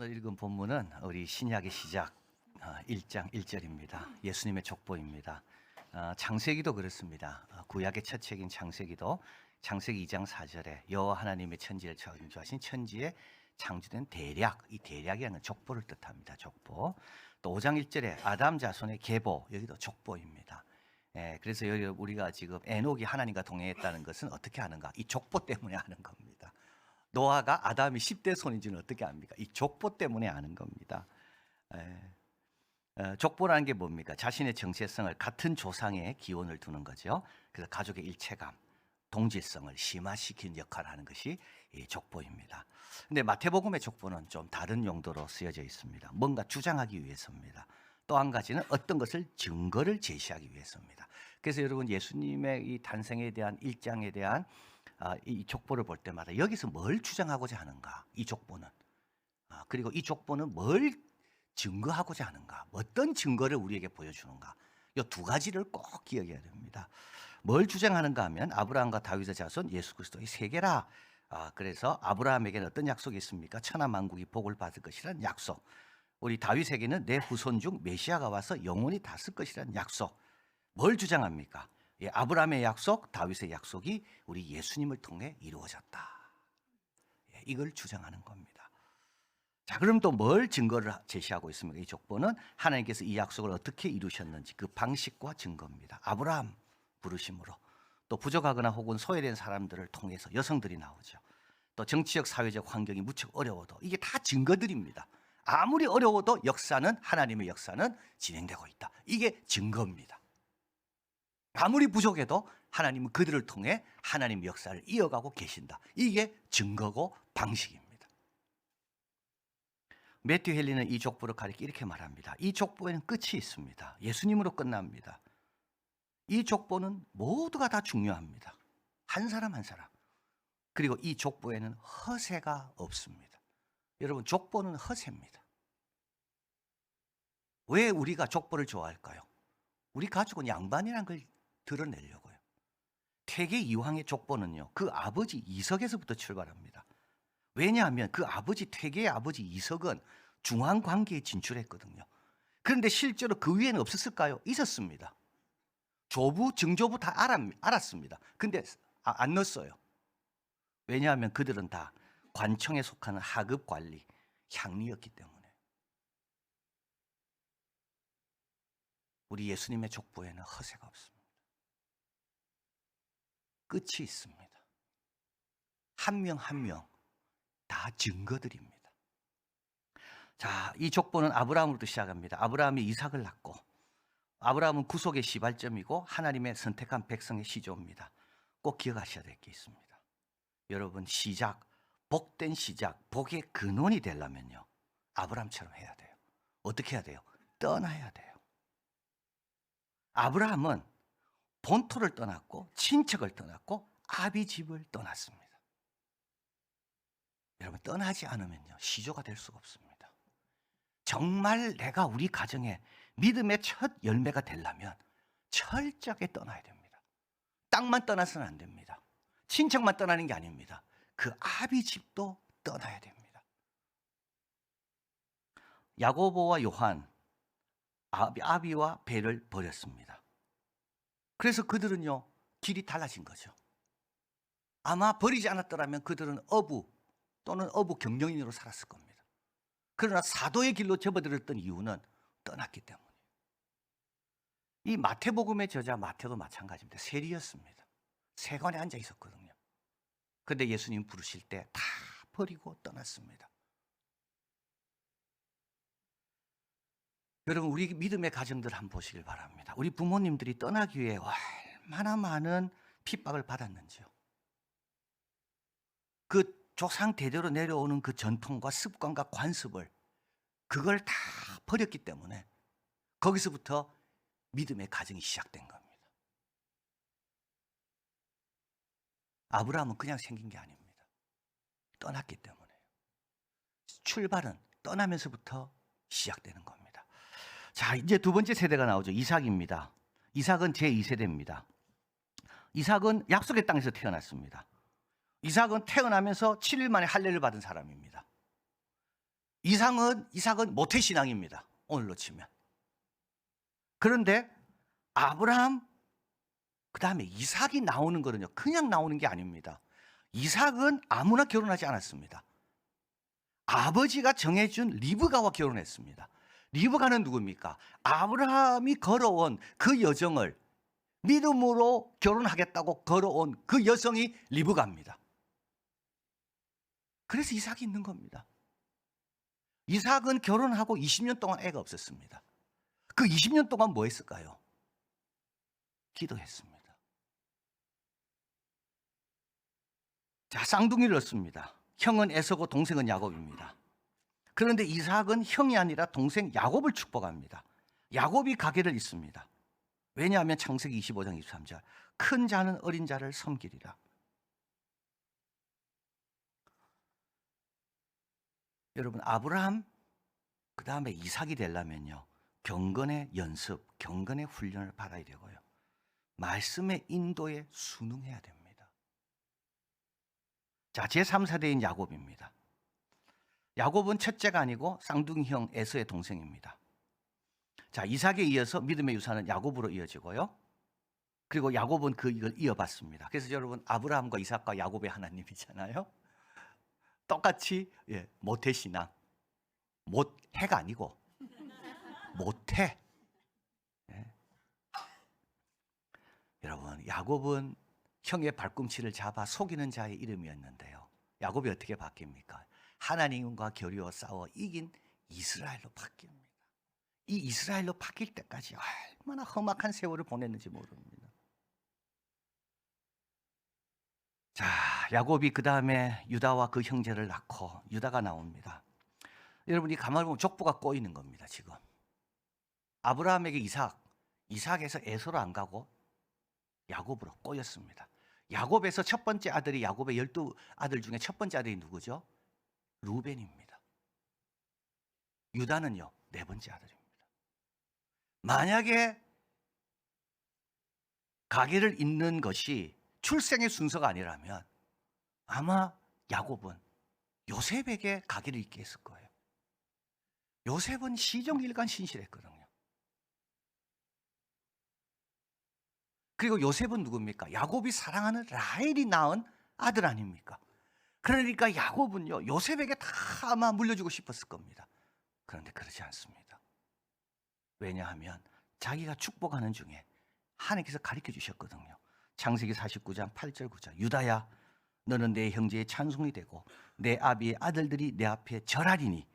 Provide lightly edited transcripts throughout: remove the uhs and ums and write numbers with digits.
오늘 읽은 본문은 우리 신약의 시작 1장 1절입니다. 예수님의 족보입니다. 창세기도 그렇습니다. 구약의 첫 책인 창세기도 창세기 2장 4절에 여호와 하나님의 천지를 창조하신 천지에 창조된 대략, 이 대략이라는 족보를 뜻합니다. 족보. 또 5장 1절에 아담 자손의 계보, 여기도 족보입니다. 그래서 여기 우리가 지금 에녹이 하나님과 동행했다는 것은 어떻게 하는가? 이 족보 때문에 하는 겁니다. 노아가 아담이 10대 손인지는 어떻게 압니까? 이 족보 때문에 아는 겁니다. 족보라는 게 뭡니까? 자신의 정체성을 같은 조상의 기원을 두는 거죠. 그래서 가족의 일체감, 동질성을 심화시키는 역할을 하는 것이 이 족보입니다. 근데 마태복음의 족보는 좀 다른 용도로 쓰여져 있습니다. 뭔가 주장하기 위해서입니다. 또 한 가지는 어떤 것을 증거를 제시하기 위해서입니다. 그래서 여러분 예수님의 이 탄생에 대한 일장에 대한 이 족보를 볼 때마다 여기서 뭘 주장하고자 하는가? 이 족보는. 그리고 이 족보는 뭘 증거하고자 하는가? 어떤 증거를 우리에게 보여주는가? 이 두 가지를 꼭 기억해야 됩니다. 뭘 주장하는가 하면 아브라함과 다윗의 자손 예수 그리스도의 세계라. 그래서 아브라함에게는 어떤 약속이 있습니까? 천하 만국이 복을 받을 것이라는 약속. 우리 다윗에게는 내 후손 중 메시아가 와서 영원히 다스릴 것이라는 약속. 뭘 주장합니까? 아브라함의 약속, 다윗의 약속이 우리 예수님을 통해 이루어졌다. 이걸 주장하는 겁니다. 자, 그럼 또 뭘 증거를 제시하고 있습니까? 이 족보는 하나님께서 이 약속을 어떻게 이루셨는지 그 방식과 증거입니다. 아브라함 부르심으로, 또 부족하거나 혹은 소외된 사람들을 통해서 여성들이 나오죠. 또 정치적 사회적 환경이 무척 어려워도 이게 다 증거들입니다. 아무리 어려워도 역사는, 하나님의 역사는 진행되고 있다. 이게 증거입니다. 아무리 부족해도 하나님은 그들을 통해 하나님의 역사를 이어가고 계신다. 이게 증거고 방식입니다. 매튜 헨리는 이 족보를 가리켜 이렇게 말합니다. 이 족보에는 끝이 있습니다. 예수님으로 끝납니다. 이 족보는 모두가 다 중요합니다. 한 사람 한 사람. 그리고 이 족보에는 허세가 없습니다. 여러분, 족보는 허세입니다. 왜 우리가 족보를 좋아할까요? 우리 가족은 양반이라는 걸 드러내려고요. 태계 이황의 족보는요, 그 아버지 이석에서부터 출발합니다. 왜냐하면 그 아버지, 태계의 아버지 이석은 중앙 관계에 진출했거든요. 그런데 실제로 그 위에는 없었을까요? 있었습니다. 조부, 증조부 다 알았습니다. 근데 안 넣었어요. 왜냐하면 그들은 다 관청에 속하는 하급 관리, 향리였기 때문에. 우리 예수님의 족보에는 허세가 없습니다. 끝이 있습니다. 한 명 한 명 다 증거들입니다. 자, 이 족보는 아브라함으로부터 시작합니다. 아브라함이 이삭을 낳고, 아브라함은 구속의 시발점이고 하나님의 선택한 백성의 시조입니다. 꼭 기억하셔야 될 게 있습니다. 여러분, 시작, 복된 시작, 복의 근원이 되려면요, 아브라함처럼 해야 돼요. 어떻게 해야 돼요? 떠나야 돼요. 아브라함은 본토를 떠났고 친척을 떠났고 아비 집을 떠났습니다. 여러분, 떠나지 않으면요, 시조가 될 수가 없습니다. 정말 내가 우리 가정에 믿음의 첫 열매가 되려면 철저하게 떠나야 됩니다. 땅만 떠나서는 안 됩니다. 친척만 떠나는 게 아닙니다. 그 아비 집도 떠나야 됩니다. 야고보와 요한, 아비와 배를 버렸습니다. 그래서 그들은요, 길이 달라진 거죠. 아마 버리지 않았더라면 그들은 어부 또는 어부 경영인으로 살았을 겁니다. 그러나 사도의 길로 접어들었던 이유는 떠났기 때문이에요. 이 마태복음의 저자 마태도 마찬가지입니다. 세리였습니다. 세관에 앉아 있었거든요. 그런데 예수님 부르실 때 다 버리고 떠났습니다. 여러분, 우리 믿음의 가정들 한번 보시길 바랍니다. 우리 부모님들이 떠나기 위해 얼마나 많은 핍박을 받았는지요. 그 조상 대대로 내려오는 그 전통과 습관과 관습을, 그걸 다 버렸기 때문에 거기서부터 믿음의 가정이 시작된 겁니다. 아브라함은 그냥 생긴 게 아닙니다. 떠났기 때문에요. 출발은 떠나면서부터 시작되는 겁니다. 자, 이제 두 번째 세대가 나오죠. 이삭입니다. 이삭은 제2세대입니다. 이삭은 약속의 땅에서 태어났습니다. 이삭은 태어나면서 7일 만에 할례를 받은 사람입니다. 이삭은 모태신앙입니다. 오늘로 치면. 그런데 아브라함 그다음에 이삭이 나오는 거는요. 그냥 나오는 게 아닙니다. 이삭은 아무나 결혼하지 않았습니다. 아버지가 정해준 리브가와 결혼했습니다. 리브가는 누굽니까? 아브라함이 걸어온 그 여정을 믿음으로 결혼하겠다고 걸어온 그 여성이 리브가입니다. 그래서 이삭이 있는 겁니다. 이삭은 결혼하고 20년 동안 애가 없었습니다. 그 20년 동안 뭐 했을까요? 기도했습니다. 자, 쌍둥이를 얻습니다. 형은 에서고 동생은 야곱입니다. 그런데 이삭은 형이 아니라 동생 야곱을 축복합니다. 야곱이 가계를 잇습니다. 왜냐하면 창세기 25장 23절 큰 자는 어린 자를 섬기리라. 여러분, 아브라함 그 다음에 이삭이 되려면요, 경건의 연습, 경건의 훈련을 받아야 되고요, 말씀의 인도에 순응해야 됩니다. 자, 제3세대인 야곱입니다. 야곱은 첫째가 아니고 쌍둥이 형 에서의 동생입니다. 자, 이삭에 이어서 믿음의 유산은 야곱으로 이어지고요, 그리고 야곱은 이걸 이어받습니다. 그래서 여러분, 아브라함과 이삭과 야곱의 하나님이잖아요. 똑같이 모태신앙, 못해가 아니고 못해. 여러분, 야곱은 형의 발꿈치를 잡아 속이는 자의 이름이었는데요, 야곱이 어떻게 바뀝니까? 하나님과 겨루어 싸워 이긴 이스라엘로 바뀝니다. 이 이스라엘로 바뀔 때까지 얼마나 험악한 세월을 보냈는지 모릅니다. 자, 야곱이 그 다음에 유다와 그 형제를 낳고 유다가 나옵니다. 여러분이 가만히 보면 족보가 꼬이는 겁니다. 지금 아브라함에게 이삭에서 에서로 안 가고 야곱으로 꼬였습니다. 야곱에서 첫 번째 아들이, 야곱의 12아들 중에 첫 번째 아들이 누구죠? 루벤입니다. 유다는요, 네 번째 아들입니다. 만약에 가계를 잇는 것이 출생의 순서가 아니라면 아마 야곱은 요셉에게 가계를 잇게 했을 거예요. 요셉은 시종일관 신실했거든요. 그리고 요셉은 누굽니까? 야곱이 사랑하는 라헬이 낳은 아들 아닙니까? 그러니까 야곱은요, 요셉에게 다 아마 물려주고 싶었을 겁니다. 그런데 그러지 않습니다. 왜냐하면 자기가 축복하는 중에 하나님께서 가르쳐 주셨거든요. 창세기 49장 8절 9절 유다야, 너는 내 형제의 찬송이 되고 내 아비의 아들들이 내 앞에 절하리니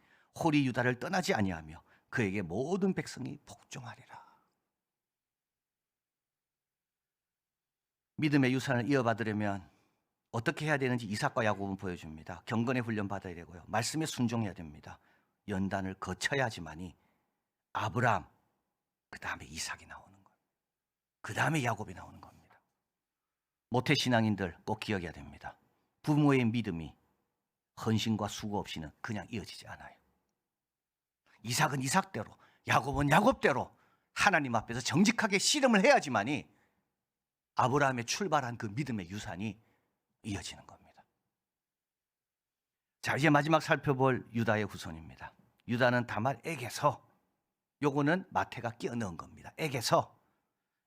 홀이 유다를 떠나지 아니하며 그에게 모든 백성이 복종하리라. 믿음의 유산을 이어받으려면 어떻게 해야 되는지 이삭과 야곱은 보여줍니다. 경건의 훈련 받아야 되고요, 말씀에 순종해야 됩니다. 연단을 거쳐야지만이 아브라함, 그 다음에 이삭이 나오는 거예요. 그 다음에 야곱이 나오는 겁니다. 모태신앙인들 꼭 기억해야 됩니다. 부모의 믿음이 헌신과 수고 없이는 그냥 이어지지 않아요. 이삭은 이삭대로, 야곱은 야곱대로 하나님 앞에서 정직하게 씨름을 해야지만이 아브라함의 출발한 그 믿음의 유산이 이어지는 겁니다. 자, 이제 마지막 살펴볼 유다의 후손입니다. 유다는 다말에게서, 요거는 마태가 끼어 넣은 겁니다. 에게서,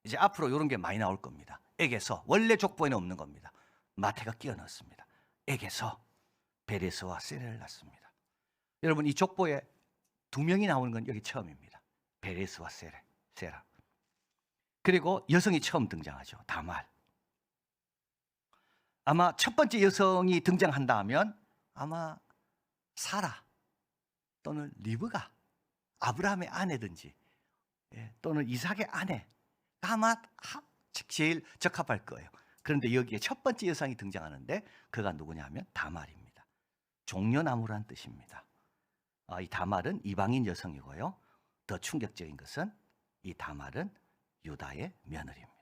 이제 앞으로 이런 게 많이 나올 겁니다. 에게서, 원래 족보에는 없는 겁니다. 마태가 끼어 넣었습니다. 에게서 베레스와 세라를 낳습니다. 여러분, 이 족보에 두 명이 나오는 건 여기 처음입니다. 베레스와 세라. 그리고 여성이 처음 등장하죠. 다말. 아마 첫 번째 여성이 등장한다 하면 아마 사라 또는 리브가, 아브라함의 아내든지 또는 이삭의 아내가 아마 제일 적합할 거예요. 그런데 여기에 첫 번째 여성이 등장하는데 그가 누구냐 하면 다말입니다. 종려나무란 뜻입니다. 이 다말은 이방인 여성이고요, 더 충격적인 것은 이 다말은 유다의 며느리입니다.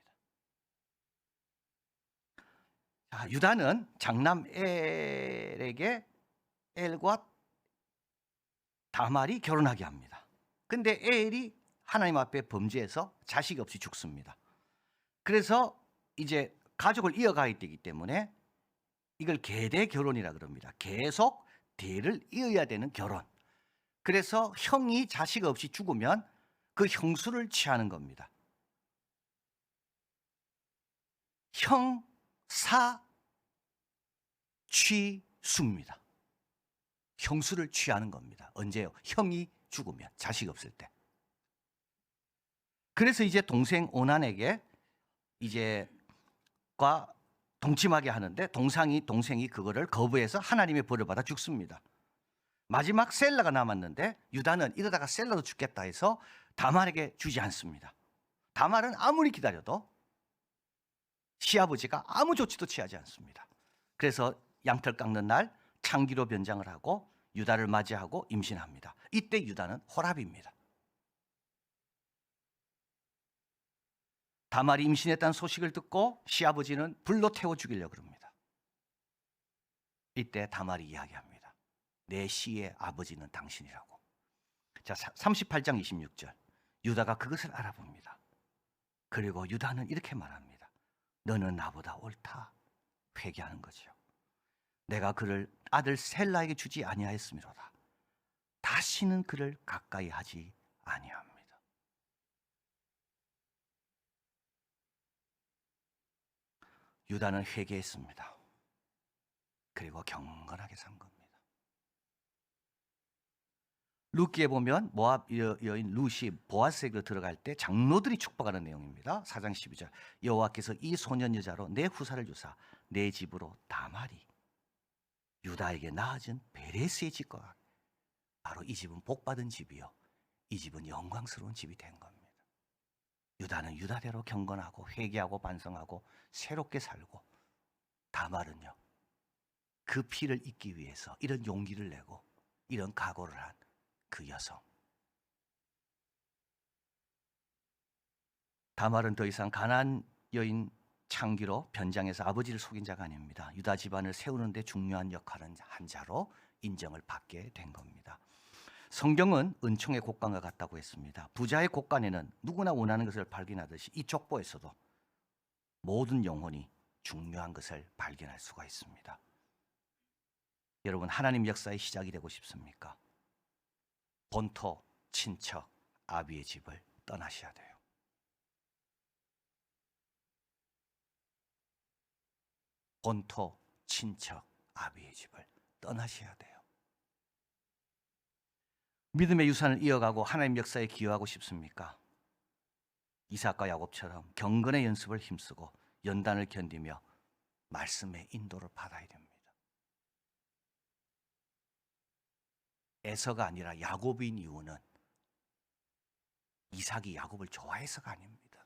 자, 유다는 장남 엘에게 엘과 다말이 결혼하게 합니다. 근데 엘이 하나님 앞에 범죄해서 자식이 없이 죽습니다. 그래서 이제 가족을 이어가야 되기 때문에 이걸 계대 결혼이라 그럽니다. 계속 대를 이어야 되는 결혼. 그래서 형이 자식 없이 죽으면 그 형수를 취하는 겁니다. 형사 취수입니다. 형수를 취하는 겁니다. 언제요? 형이 죽으면, 자식 없을 때. 그래서 이제 동생 오난에게 이제 과 동침하게 하는데 동생이 그거를 거부해서 하나님의 벌을 받아 죽습니다. 마지막 셀라가 남았는데 유다는 이러다가 셀라도 죽겠다 해서 다말에게 주지 않습니다. 다말은 아무리 기다려도 시아버지가 아무 조치도 취하지 않습니다. 그래서 양털 깎는 날 창기로 변장을 하고 유다를 맞이하고 임신합니다. 이때 유다는 호랍입니다. 다말이 임신했다는 소식을 듣고 시아버지는 불로 태워 죽이려고 합니다. 이때 다말이 이야기합니다. 내 씨의 아버지는 당신이라고. 자, 38장 26절. 유다가 그것을 알아봅니다. 그리고 유다는 이렇게 말합니다. 너는 나보다 옳다. 회개하는 거죠. 내가 그를 아들 셀라에게 주지 아니하였음이로다. 다시는 그를 가까이 하지 아니합니다. 유다는 회개했습니다. 그리고 경건하게 산 겁니다. 룻기에 보면 모압 여인 룻이 보아스에게 들어갈 때 장로들이 축복하는 내용입니다. 4장 12절. 여호와께서 이 소년 여자로 내 후사를 주사 내 집으로 다말이 유다에게 낳아준 베레스의 집과 바로 이 집은 복받은 집이요, 이 집은 영광스러운 집이 된 겁니다. 유다는 유다대로 경건하고 회개하고 반성하고 새롭게 살고, 다말은요 그 피를 잇기 위해서 이런 용기를 내고 이런 각오를 한 그 여성. 다말은 더 이상 가나안 여인 창기로 변장해서 아버지를 속인 자가 아닙니다. 유다 집안을 세우는 데 중요한 역할을 한 자로 인정을 받게 된 겁니다. 성경은 은총의 곡간과 같다고 했습니다. 부자의 곡간에는 누구나 원하는 것을 발견하듯이 이 족보에서도 모든 영혼이 중요한 것을 발견할 수가 있습니다. 여러분, 하나님 역사의 시작이 되고 싶습니까? 본토, 친척, 아비의 집을 떠나셔야 돼요. 본토, 친척, 아비의 집을 떠나셔야 돼요. 믿음의 유산을 이어가고 하나님 역사에 기여하고 싶습니까? 이삭과 야곱처럼 경건의 연습을 힘쓰고 연단을 견디며 말씀의 인도를 받아야 됩니다. 에서가 아니라 야곱인 이유는 이삭이 야곱을 좋아해서가 아닙니다.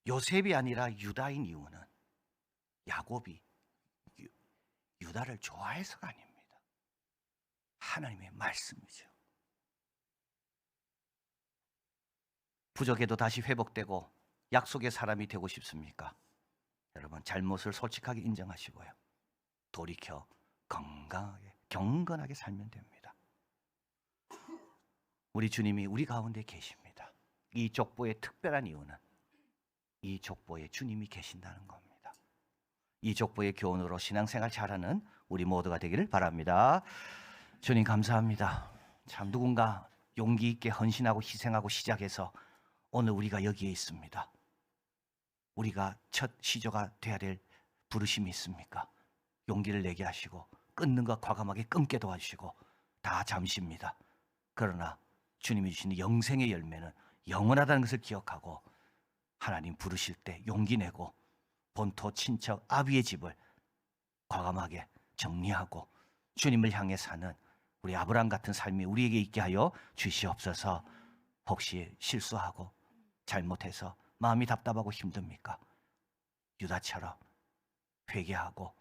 요셉이 아니라 유다인 이유는 야곱이 유다를 좋아해서가 아닙니다. 하나님의 말씀이죠. 부족해도 다시 회복되고 약속의 사람이 되고 싶습니까? 여러분, 잘못을 솔직하게 인정하시고요, 돌이켜 건강하게 경건하게 살면 됩니다. 우리 주님이 우리 가운데 계십니다. 이 족보의 특별한 이유는 이 족보에 주님이 계신다는 겁니다. 이 족보의 교훈으로 신앙생활 잘하는 우리 모두가 되기를 바랍니다. 주님 감사합니다. 참 누군가 용기 있게 헌신하고 희생하고 시작해서 오늘 우리가 여기에 있습니다. 우리가 첫 시조가 되어야 될 부르심이 있습니까? 용기를 내게 하시고 끊는 것 과감하게 끊게 도와주시고, 다 잠시입니다. 그러나 주님이 주시는 영생의 열매는 영원하다는 것을 기억하고 하나님 부르실 때 용기 내고 본토, 친척, 아비의 집을 과감하게 정리하고 주님을 향해 사는 우리 아브라함 같은 삶이 우리에게 있게 하여 주시옵소서. 혹시 실수하고 잘못해서 마음이 답답하고 힘듭니까? 유다처럼 회개하고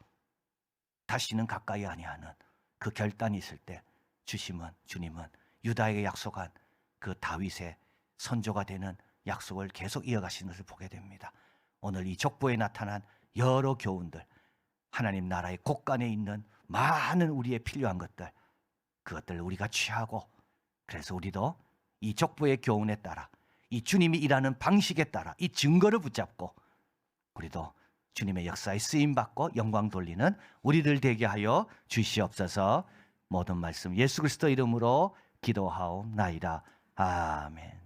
다시는 가까이 아니하는 그 결단이 있을 때 주님은 유다에게 약속한 그 다윗의 선조가 되는 약속을 계속 이어가시는 것을 보게 됩니다. 오늘 이 족보에 나타난 여러 교훈들, 하나님 나라의 곳간에 있는 많은 우리의 필요한 것들, 그것들을 우리가 취하고, 그래서 우리도 이 족보의 교훈에 따라, 이 주님이 일하는 방식에 따라 이 증거를 붙잡고 우리도 주님의 역사에 쓰임받고 영광 돌리는 우리들 되게 하여 주시옵소서. 모든 말씀 예수 그리스도 이름으로 기도하옵나이다. 아멘.